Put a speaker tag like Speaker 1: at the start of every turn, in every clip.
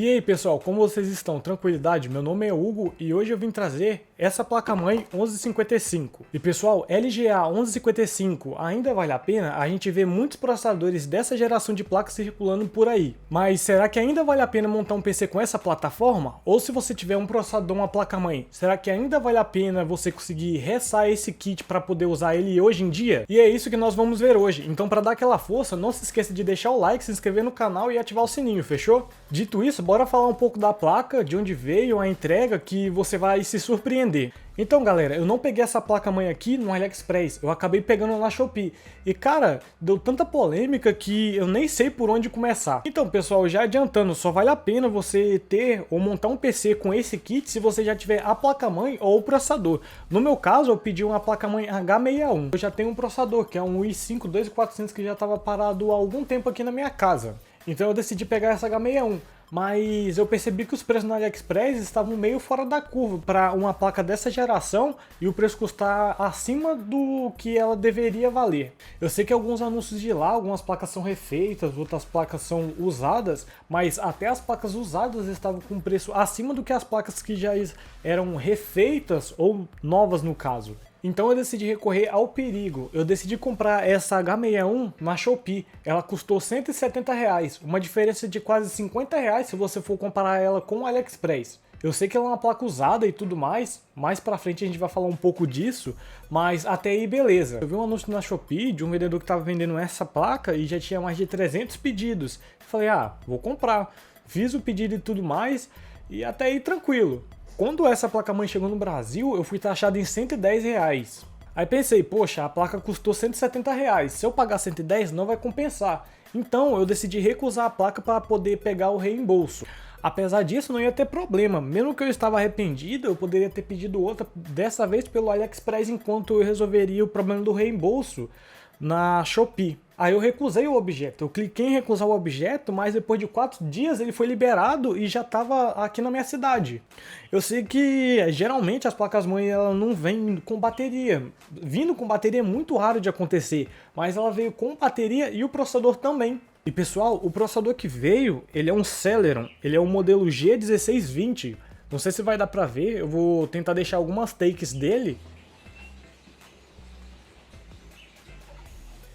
Speaker 1: E aí pessoal, como vocês estão? Tranquilidade? Meu nome é Hugo e hoje eu vim trazer essa placa-mãe 1155. E pessoal, LGA 1155 ainda vale a pena? A gente vê muitos processadores dessa geração de placas circulando por aí. Mas será que ainda vale a pena montar um PC com essa plataforma? Ou se você tiver um processador, uma placa-mãe, será que ainda vale a pena você conseguir restar esse kit para poder usar ele hoje em dia? E é isso que nós vamos ver hoje. Então para dar aquela força, não se esqueça de deixar o like, se inscrever no canal e ativar o sininho, fechou? Dito isso, bora falar um pouco da placa, de onde veio a entrega, que você vai se surpreender. Então galera, eu não peguei essa placa-mãe aqui no AliExpress, eu acabei pegando na Shopee. E cara, deu tanta polêmica que eu nem sei por onde começar. Então pessoal, já adiantando, só vale a pena você ter ou montar um PC com esse kit se você já tiver a placa-mãe ou o processador. No meu caso, eu pedi uma placa-mãe H61. Eu já tenho um processador, que é um i5 2400 que já estava parado há algum tempo aqui na minha casa. Então eu decidi pegar essa H61. Mas eu percebi que os preços no AliExpress estavam meio fora da curva para uma placa dessa geração e o preço custar acima do que ela deveria valer. Eu sei que alguns anúncios de lá, algumas placas são refeitas, outras placas são usadas, mas até as placas usadas estavam com preço acima do que as placas que já eram refeitas ou novas no caso. Então eu decidi recorrer ao perigo. Eu decidi comprar essa H61 na Shopee. Ela custou R$170, uma diferença de quase R$50 se você for comparar ela com o AliExpress. Eu sei que ela é uma placa usada e tudo mais pra frente a gente vai falar um pouco disso, mas até aí beleza. Eu vi um anúncio na Shopee de um vendedor que estava vendendo essa placa e já tinha mais de 300 pedidos. Falei, vou comprar. Fiz o pedido e tudo mais e até aí tranquilo. Quando essa placa-mãe chegou no Brasil, eu fui taxado em R$110. Aí pensei, poxa, a placa custou R$170, se eu pagar 110 não vai compensar. Então eu decidi recusar a placa para poder pegar o reembolso. Apesar disso, não ia ter problema. Mesmo que eu estava arrependido, eu poderia ter pedido outra, dessa vez pelo AliExpress, enquanto eu resolveria o problema do reembolso na Shopee. Aí eu recusei o objeto, eu cliquei em recusar o objeto, mas depois de 4 dias ele foi liberado e já estava aqui na minha cidade. Eu sei que geralmente as placas-mãe ela não vêm com bateria. Vindo com bateria é muito raro de acontecer, mas ela veio com bateria e o processador também. E pessoal, o processador que veio, ele é um Celeron, ele é um modelo G1620. Não sei se vai dar pra ver, eu vou tentar deixar algumas takes dele.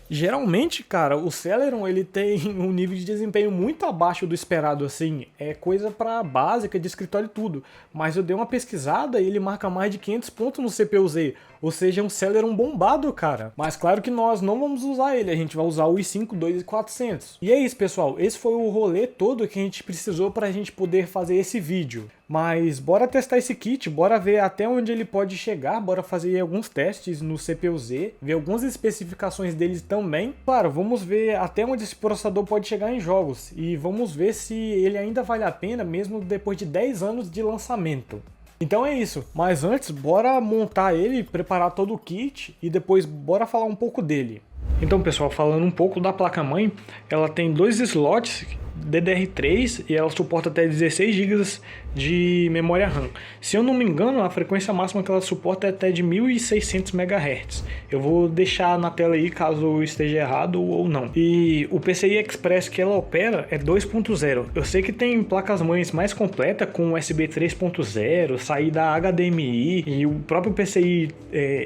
Speaker 1: Geralmente, cara, o Celeron ele tem um nível de desempenho muito abaixo do esperado, assim, é coisa pra básica de escritório e tudo, mas eu dei uma pesquisada e ele marca mais de 500 pontos no CPU-Z, ou seja, é um Celeron bombado, cara. Mas claro que nós não vamos usar ele, a gente vai usar o i5 2400. E é isso, pessoal, esse foi o rolê todo que a gente precisou pra gente poder fazer esse vídeo. Mas bora testar esse kit, bora ver até onde ele pode chegar, bora fazer alguns testes no CPU-Z, ver algumas especificações deles também. Claro, vamos ver até onde esse processador pode chegar em jogos e vamos ver se ele ainda vale a pena mesmo depois de 10 anos de lançamento. Então é isso, mas antes bora montar ele, preparar todo o kit e depois bora falar um pouco dele. Então pessoal, falando um pouco da placa-mãe, ela tem 2 slots DDR3 e ela suporta até 16 GB de memória RAM. Se eu não me engano, a frequência máxima que ela suporta é até de 1600 MHz. Eu vou deixar na tela aí caso eu esteja errado ou não. E o PCI Express que ela opera é 2.0. Eu sei que tem placas-mães mais completas com USB 3.0, saída HDMI e o próprio PCI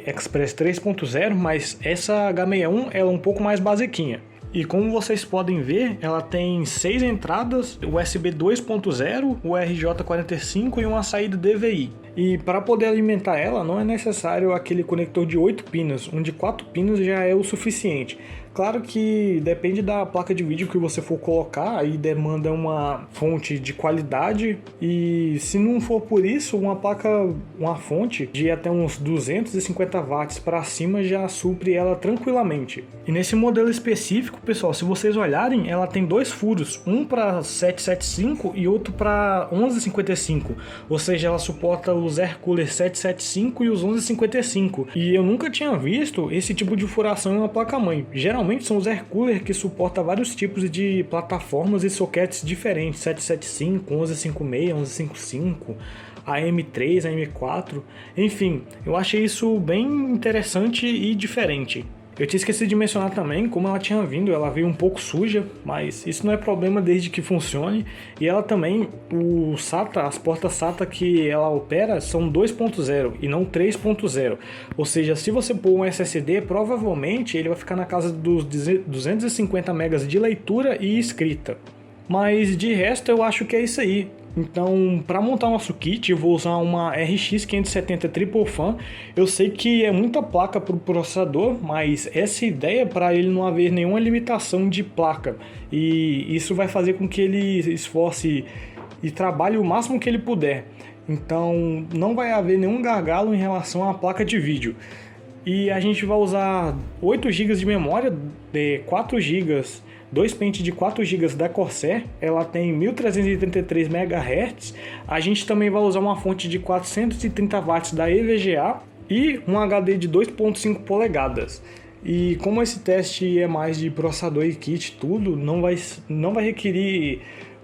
Speaker 1: Express 3.0, mas essa H61 ela é um pouco mais basiquinha. E como vocês podem ver, ela tem 6 entradas, USB 2.0, o RJ45 e uma saída DVI. E para poder alimentar ela não é necessário aquele conector de 8 pinos, um de 4 pinos já é o suficiente. Claro que depende da placa de vídeo que você for colocar, aí demanda uma fonte de qualidade e se não for por isso, uma fonte de até uns 250 watts para cima já supre ela tranquilamente. E nesse modelo específico, pessoal, se vocês olharem, ela tem 2 furos, um para 775 e outro para 1155, ou seja, ela suporta os Air Cooler 775 e os 1155. E eu nunca tinha visto esse tipo de furação em uma placa-mãe. Geralmente são os Air Cooler que suportam vários tipos de plataformas e sockets diferentes, 775, 1156, 1155, AM3, AM4, enfim, eu achei isso bem interessante e diferente. Eu tinha esquecido de mencionar também, como ela tinha vindo, ela veio um pouco suja, mas isso não é problema desde que funcione. E ela também, o SATA, as portas SATA que ela opera são 2.0 e não 3.0. Ou seja, se você pôr um SSD, provavelmente ele vai ficar na casa dos 250 megas de leitura e escrita. Mas de resto eu acho que é isso aí. Então, para montar nosso kit, eu vou usar uma RX 570 Triple Fan. Eu sei que é muita placa para o processador, mas essa ideia é para ele não haver nenhuma limitação de placa. E isso vai fazer com que ele esforce e trabalhe o máximo que ele puder. Então, não vai haver nenhum gargalo em relação à placa de vídeo. E a gente vai usar 8 GB de memória, 4 GB, 2 pentes de 4 GB da Corsair, ela tem 1333 MHz. A gente também vai usar uma fonte de 430 watts da EVGA e um HD de 2.5 polegadas. E como esse teste é mais de processador e kit, tudo, não vai requerir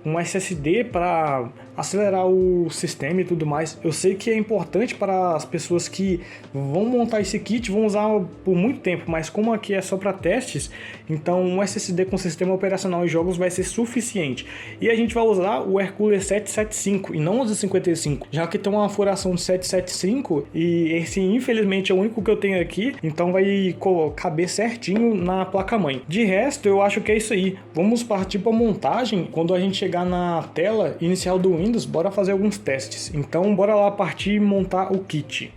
Speaker 1: um SSD para acelerar o sistema e tudo mais. Eu sei que é importante para as pessoas que vão montar esse kit, vão usar por muito tempo, mas como aqui é só para testes, então um SSD com sistema operacional e jogos vai ser suficiente. E a gente vai usar o Aircooler 775 e não o 1155, já que tem uma furação de 775 e esse infelizmente é o único que eu tenho aqui, então vai caber certinho na placa-mãe. De resto, eu acho que é isso aí. Vamos partir para a montagem. Quando a gente chegar na tela inicial do Windows, bora fazer alguns testes. Então bora lá partir e montar o kit.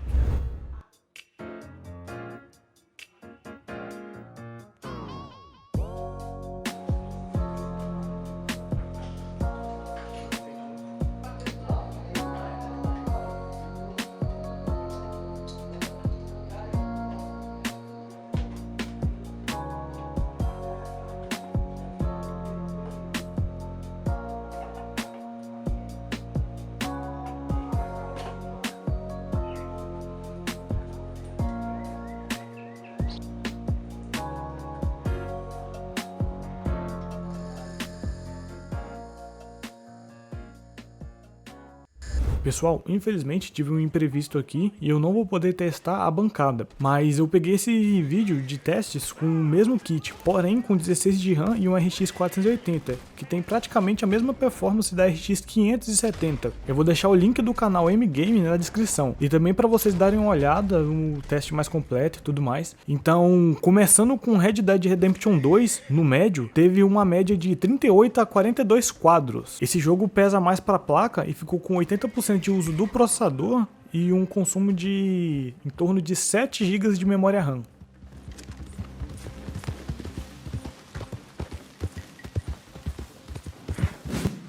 Speaker 1: Pessoal, infelizmente tive um imprevisto aqui e eu não vou poder testar a bancada, mas eu peguei esse vídeo de testes com o mesmo kit, porém com 16 de RAM e um RX 480, que tem praticamente a mesma performance da RX 570. Eu vou deixar o link do canal M-Game na descrição e também para vocês darem uma olhada no teste mais completo e tudo mais. Então, começando com Red Dead Redemption 2, no médio, teve uma média de 38 a 42 quadros. Esse jogo pesa mais para a placa e ficou com 80% de uso do processador e um consumo de em torno de 7 GB de memória RAM.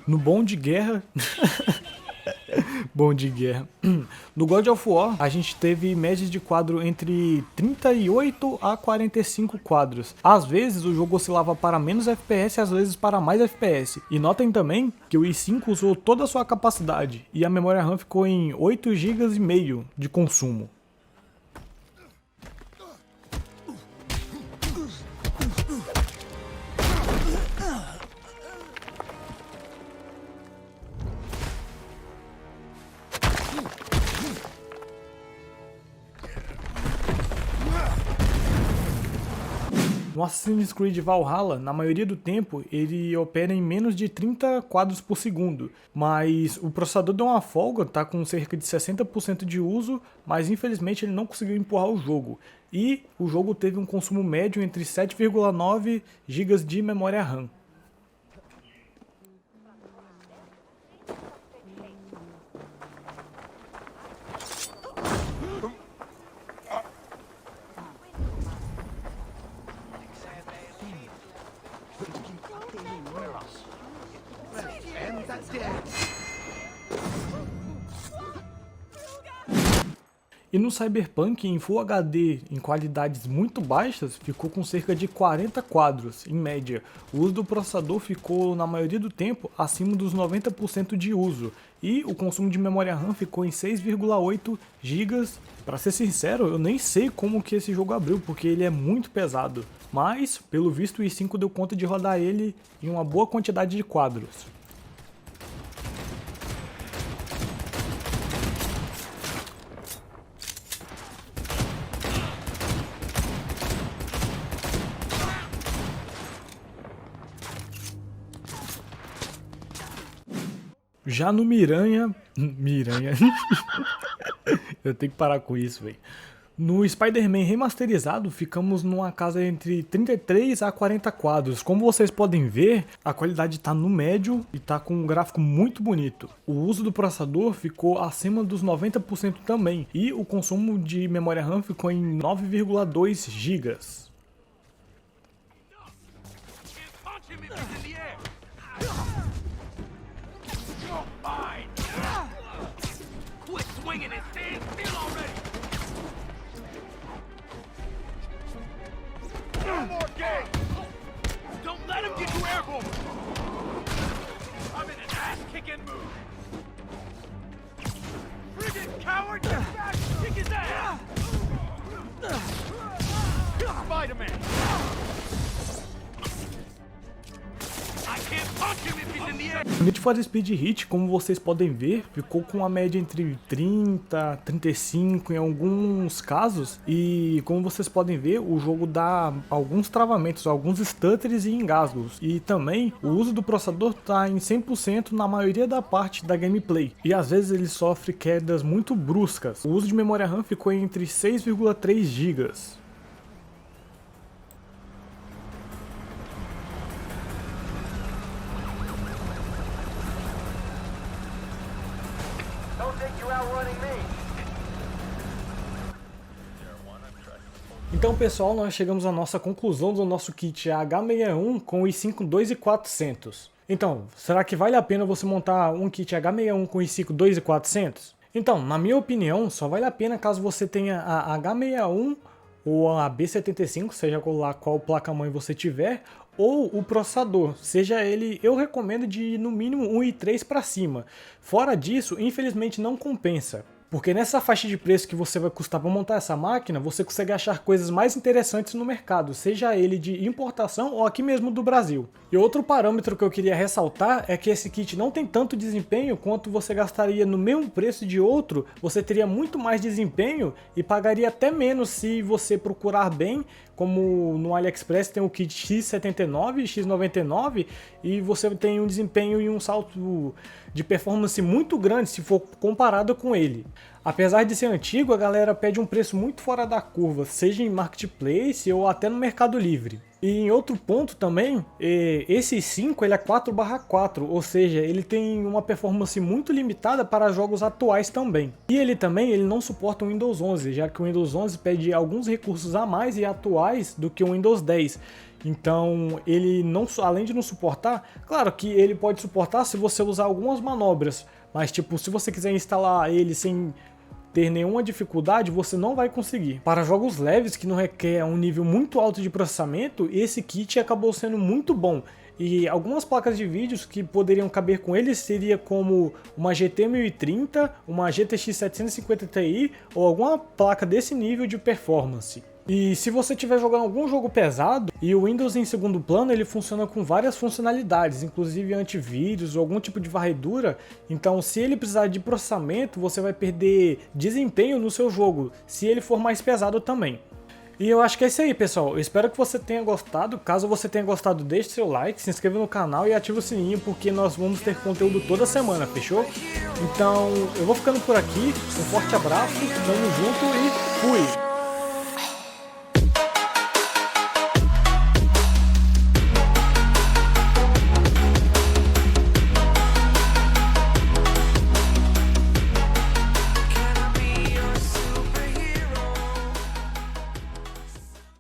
Speaker 1: No bom de guerra... Bom de guerra. No God of War, a gente teve médias de quadro entre 38 a 45 quadros. Às vezes o jogo oscilava para menos FPS, às vezes para mais FPS. E notem também que o i5 usou toda a sua capacidade e a memória RAM ficou em 8,5 GB de consumo. No Assassin's Creed Valhalla, na maioria do tempo, ele opera em menos de 30 quadros por segundo, mas o processador deu uma folga, tá com cerca de 60% de uso, mas infelizmente ele não conseguiu empurrar o jogo. E o jogo teve um consumo médio entre 7,9 GB de memória RAM. E no Cyberpunk em Full HD em qualidades muito baixas ficou com cerca de 40 quadros em média. O uso do processador ficou na maioria do tempo acima dos 90% de uso e o consumo de memória RAM ficou em 6,8 GB. Para ser sincero, eu nem sei como que esse jogo abriu porque ele é muito pesado, mas pelo visto o i5 deu conta de rodar ele em uma boa quantidade de quadros. Já no Miranha... Miranha... Eu tenho que parar com isso, velho. No Spider-Man remasterizado, ficamos numa casa entre 33 a 40 quadros. Como vocês podem ver, a qualidade está no médio e está com um gráfico muito bonito. O uso do processador ficou acima dos 90% também. E o consumo de memória RAM ficou em 9,2 GB.
Speaker 2: One more game! Don't let him get you airborne! I'm in an ass-kicking mood! Friggin' coward! Get back! Kick his ass! Spider-Man! I can't punch him if he's in the air!
Speaker 1: O Need for Speed Heat, como vocês podem ver, ficou com uma média entre 30, 35 em alguns casos. E como vocês podem ver, o jogo dá alguns travamentos, alguns stutters e engasgos. E também o uso do processador está em 100% na maioria da parte da gameplay. E às vezes ele sofre quedas muito bruscas. O uso de memória RAM ficou entre 6,3 GB. Então pessoal, nós chegamos à nossa conclusão do nosso kit H61 com o i5 2400. Então, será que vale a pena você montar um kit H61 com o i5 2400? Então, na minha opinião, só vale a pena caso você tenha a H61 ou a B75, seja lá qual placa-mãe você tiver, ou o processador, seja ele, eu recomendo de ir no mínimo um i3 para cima. Fora disso, infelizmente não compensa. Porque nessa faixa de preço que você vai custar para montar essa máquina, você consegue achar coisas mais interessantes no mercado, seja ele de importação ou aqui mesmo do Brasil. E outro parâmetro que eu queria ressaltar é que esse kit não tem tanto desempenho quanto você gastaria no mesmo preço de outro, você teria muito mais desempenho e pagaria até menos se você procurar bem, como no AliExpress tem o kit X79, X99 e você tem um desempenho e um salto de performance muito grande se for comparado com ele. Apesar de ser antigo, a galera pede um preço muito fora da curva, seja em marketplace ou até no Mercado Livre. E em outro ponto também, esse 5 ele é 4/4, ou seja, ele tem uma performance muito limitada para jogos atuais também. E ele também não suporta o Windows 11, já que o Windows 11 pede alguns recursos a mais e atuais do que o Windows 10. Então, ele não, além de não suportar, claro que ele pode suportar se você usar algumas manobras, mas tipo, se você quiser instalar ele sem ter nenhuma dificuldade, você não vai conseguir. Para jogos leves que não requer um nível muito alto de processamento, esse kit acabou sendo muito bom. E algumas placas de vídeos que poderiam caber com ele seria como uma GT 1030, uma GTX 750 Ti ou alguma placa desse nível de performance. E se você estiver jogando algum jogo pesado, e o Windows em segundo plano ele funciona com várias funcionalidades, inclusive antivírus ou algum tipo de varredura, então se ele precisar de processamento, você vai perder desempenho no seu jogo, se ele for mais pesado também. E eu acho que é isso aí, pessoal. Eu espero que você tenha gostado. Caso você tenha gostado, deixe seu like, se inscreva no canal e ative o sininho, porque nós vamos ter conteúdo toda semana, fechou? Então, eu vou ficando por aqui. Um forte abraço, tamo junto e fui!